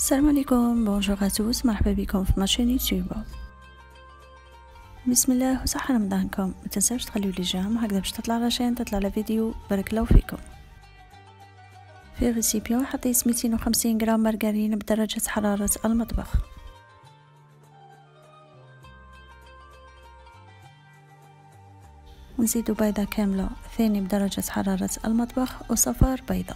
السلام عليكم، بونجور اتوس، مرحبا بكم في ماشين يوتيوب. بسم الله وصحة رمضانكم. ما تنساوش تخليو لي جيم هكذا باش تطلع لاشين تطلع لا فيديو. بارك الله فيكم. في ريسيبيون حطيت 250 غرام مارغرين بدرجة حرارة المطبخ، ونزيدو بيضة كاملة ثاني بدرجة حرارة المطبخ وصفار بيضة،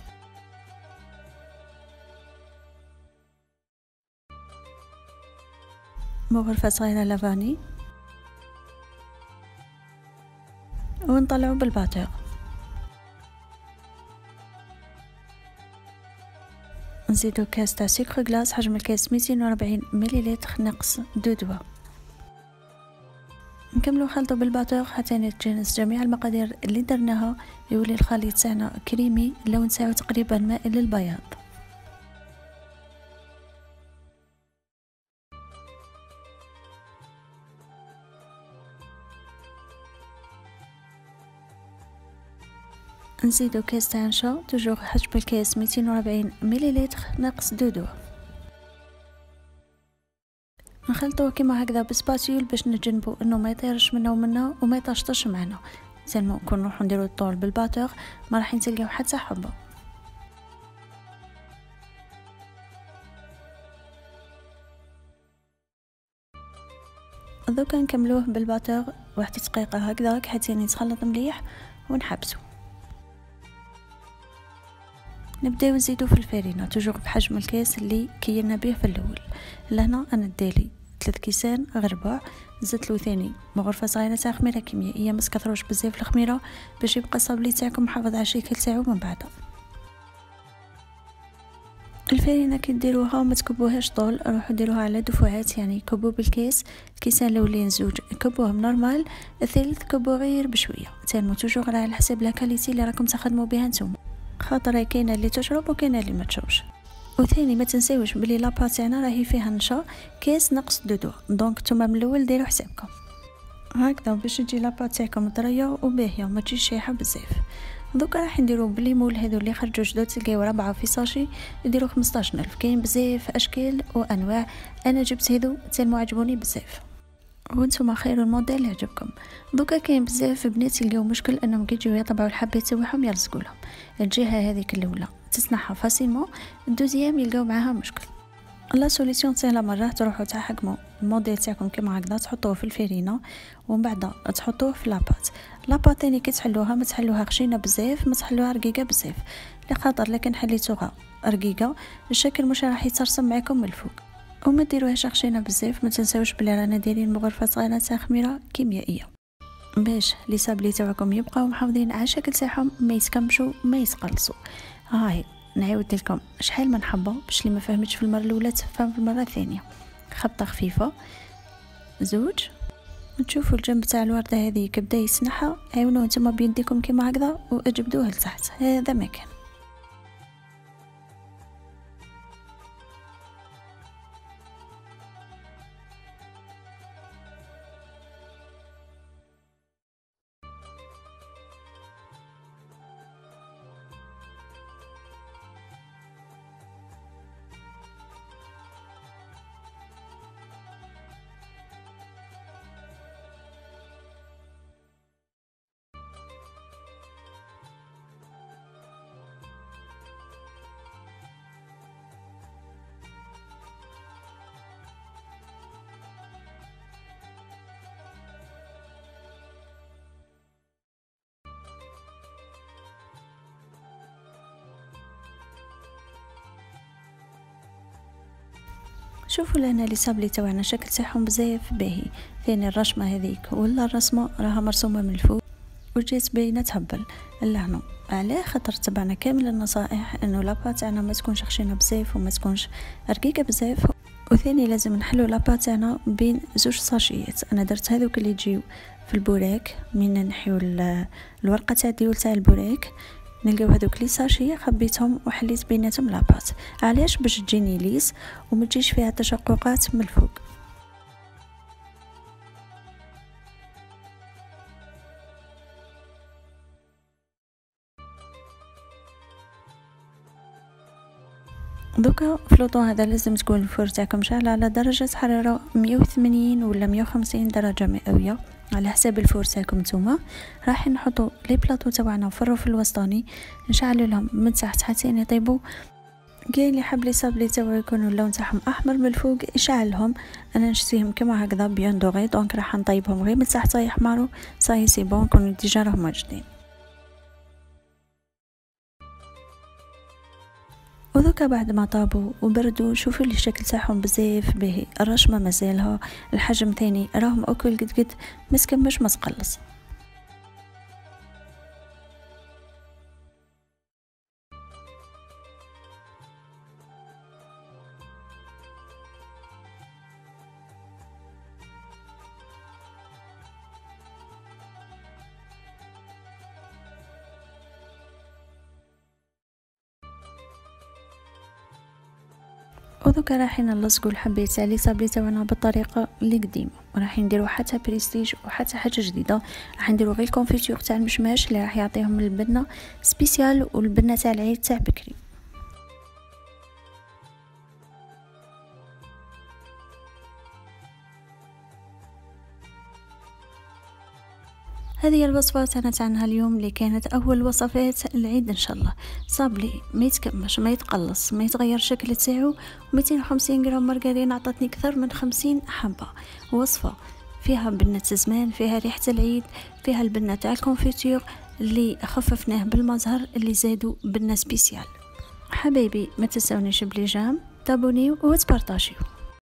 مغرفة صغيرة لافاني، ونطلعو بالباتور. نزيدو كاس تاع سكر غلاس، حجم الكاس 240 مليلتر ناقص 2 دوا. نكملو خلطو بالباتور حتى نتجانس جميع المقادير اللي درناها، يولي الخليط تاعنا كريمي، اللون تاعو تقريبا مائل للبياض. نزيدو كاس تاع نشا، توجور حجم الكاس 240 مليلتر ناقص 2 دوا. نخلطوه كيما هكذا بسباتيول باش نتجنبو انه ما يطيرش منا وما يطشطش معنا. سالمو كون نروحو نديرو الطول بالباتور ما راح نتلقاو حتى حبه. دوكا نكملوه بالباتور واحد دقيقه هكذاك حتى يتخلط مليح ونحبسو. نبداو نزيدو في الفارينه توجور بحجم الكاس اللي كيلنا به في الاول. لهنا انا دالي 3 كيسان غربع، زدت له ثاني مغرفه صغيره تاع خميره كيميائيه، ما تكثروش بزاف الخميره باش يبقى الصابلي تاعكم محافظ على الشكل تاعو من بعد. الفارينه كي ديروها ما تكبوهاش طول، روحوا ديروها على دفعات، يعني كبوا بالكاس الكيسان الاولين زوج كبوهم نورمال، الثالث كبوا غير بشويه، تنمو توجور على حساب لا كاليتي اللي راكم تخدموا بها نتوما، خاطر كاينه اللي تشرب وكاينه اللي ما تشربش. وثاني ما تنساوش بلي لابا تاعنا راهي فيها نشا كاس نقص 2 دوا، دونك نتوما من الاول ديروا حسابكم هكذا باش تجي لابا تاعكم طريه وباهيه وما تجيش شايحه بزاف. دوكا راح نديرو بليمول هذو اللي خرجوا جدد، تلقاو 4 في ساشي، نديرو 15000. كاين بزاف اشكال وانواع، انا جبت هذو تالمو عجبوني بزاف، وانتم خير الموديل اللي عجبكم. دوكا كاين بزاف بنات يلقاو مشكل انهم كي يجيو يطبعوا الحبات تاعهم يلصقوا لهم الجهه هذيك الاولى تسنحها فاسيلمون، الدوزيام يلقاو معاها مشكل. لا سوليسيون سهله مره، تروحوا تحكموا الموديل تاعكم كيما هكذا، تحطوه في الفرينه ومن بعد تحطوه في لاباط. لاباط ثاني كي تحلوها ما تحلوها خشينه بزاف، ما تحلوها رقيقه بزاف، لخاطر لكن حليتوها رقيقه الشكل مش راح يترسم معكم من الفوق. وما ديروهاش خشينه بزاف. ما تنساوش بلي رانا دايرين مغرفه صغيره تاع خميره كيميائيه باش لي صابلي تاعكم يبقاو محافظين على الشكل تاعهم، ما يتكمشوا ما يتقلصوا. هاي نعاود لكم شحال من حبه باش اللي ما فهمتش في المره الاولى تفهم في المره الثانيه. خبطه خفيفه زوج، تشوفوا الجنب تاع الورده هذه كبدا يسنحها، عاونوه نتوما بيديكم كيما هكذا واجبدوه لتحت، هذا مكان. شوفوا لنا لي صابلي تاعنا الشكل تاعهم بزاف باهي، ثاني الرشمه هذيك ولا الرسمه راها مرسومه من الفوق وجات باينه تهبل لهنا، علاه خاطر تبعنا كامل النصائح انه لابا تاعنا ما تكونش خشينه بزاف وما تكونش رقيقه بزاف. وثاني لازم نحلو لابا تاعنا بين زوج ساشيات. انا درت هذوك اللي يجيو في البوراك، من نحيو الورقه تاع الديول تاع البوراك نلقاو هذوك لي ساشي، خبيتهم وحليت بيناتهم لاباط. علاش؟ باش تجيني ليس وما تجيش فيها تشققات من الفوق. دوكا فلوطو هذا لازم تكون الفور تاعكم شاعل على درجة حرارة 180 ولا 150 درجة مئوية على حساب الفور تاعكم نتوما. راح نحطوا لي بلاطو تاعنا في الرف الوسطاني، نشعلوا لهم من تحت حتى يطيبوا. كاين اللي حاب لي صابلي تاعو يكونوا اللون تاعهم احمر من الفوق يشعلهم. انا نشتيهم كما هكذا بيان دوغي، دونك راح نطيبهم غير من تحت يحمروا صاي سي بون يكونوا ديجا راهم واجدين. ودوكا بعد ما طابوا وبردوا شوفوا لي الشكل تاعهم بزاف باهي، الرشمه مازالها، الحجم ثاني راهم اكل قد مسكمش ما تقلص. ودوكا رايحين نلصقوا الحبات تاع لي صابلي تاعنا بالطريقه اللي قديمه، وراح نديروا حتى بريستيج وحتى حاجه جديده. راح نديروا غير الكونفيتور تاع المشماش اللي راح يعطيهم البنه سبيسيال والبنه تاع العيد تاع بكري. هذه هي الوصفه تاعنا اليوم اللي كانت اول وصفات العيد ان شاء الله. صابلي ما يتكمش ما يتقلص ما يتغير الشكل تاعو، 250 غرام مارغرين عطاتني اكثر من 50 حبه. وصفه فيها بنه الزمان، فيها ريحه العيد، فيها البنه تاع الكونفيتور اللي خففناه بالمزهر اللي زادوا بنه سبيسيال. حبايبي ما تنسونيش بلي جام تابونيو وتبارطاجيو.